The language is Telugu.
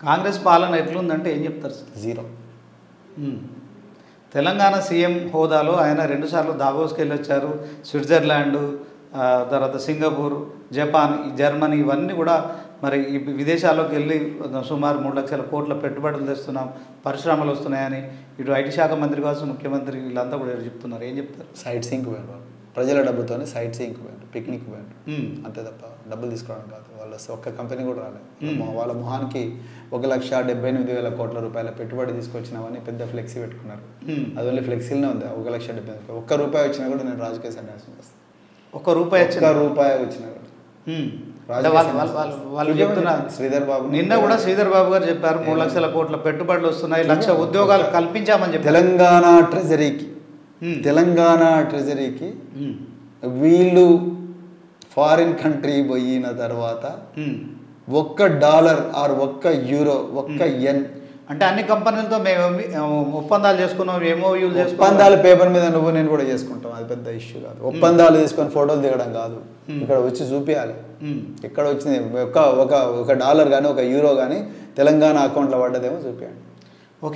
కాంగ్రెస్ పాలన ఎట్లుందంటే ఏం చెప్తారు సార్? జీరో. తెలంగాణ సీఎం హోదాలో ఆయన 2 సార్లు దావోస్కి వెళ్ళొచ్చారు. స్విట్జర్లాండ్, తర్వాత సింగపూర్, జపాన్, జర్మనీ ఇవన్నీ కూడా మరి ఈ విదేశాల్లోకి వెళ్ళి సుమారు 3 లక్షల కోట్ల పెట్టుబడులు తెస్తున్నాం, పరిశ్రమలు వస్తున్నాయని ఇటు ఐటీ శాఖ మంత్రి కావచ్చు, ముఖ్యమంత్రి వీళ్ళంతా కూడా చెప్తున్నారు. ఏం చెప్తారు? సైట్ సీయింగ్ పోయారు వాళ్ళు, ప్రజల డబ్బుతోనే సైట్ సీయింగ్ పోయారు, పిక్నిక్ పోయారు, అంతే తప్ప డబ్బులు తీసుకోవడం కాదు. వాళ్ళ ఒక్క కంపెనీ కూడా రాలేదు. వాళ్ళ మొహానికి 1,78,000 కోట్ల రూపాయల పెట్టుబడి తీసుకొచ్చినామని పెద్ద ఫ్లెక్సీ పెట్టుకున్నారు. అది ఓన్లీ ఫ్లెక్సీలోనే ఉంది. 1,70,000 ఒక్క రూపాయి వచ్చినా కూడా నేను రాజకీయ సన్యాసం చేస్తాను. ఒక్క రూపాయి వచ్చినా కూడా వాళ్ళు చెప్తున్నారు. శ్రీధర్ బాబు నిన్న కూడా శ్రీధర్ బాబు గారు చెప్పారు 3 లక్షల కోట్ల పెట్టుబడులు వస్తున్నాయి, 1,00,000 ఉద్యోగాలు కల్పించామని చెప్పి. తెలంగాణ ట్రెజరీకి వీళ్ళు ఫారిన్ కంట్రీ పోయిన తర్వాత $1 ఆర్ €1 €1 అంటే అన్ని కంపెనీలతో మేము ఒప్పందాలు చేసుకున్నాం, ఎంఓయూలు చేసుకున్నాం. ఒప్పందాలు పేపర్ మీద నువ్వు నేను కూడా చేసుకుంటాం, అది పెద్ద ఇష్యూ కాదు. ఒప్పందాలు తీసుకొని ఫోటోలు దిగడం కాదు, ఇక్కడ వచ్చి చూపించాలి. ఇక్కడ వచ్చింది $1 కానీ €1 కానీ తెలంగాణ అకౌంట్లో పడ్డదేమో చూపించండి.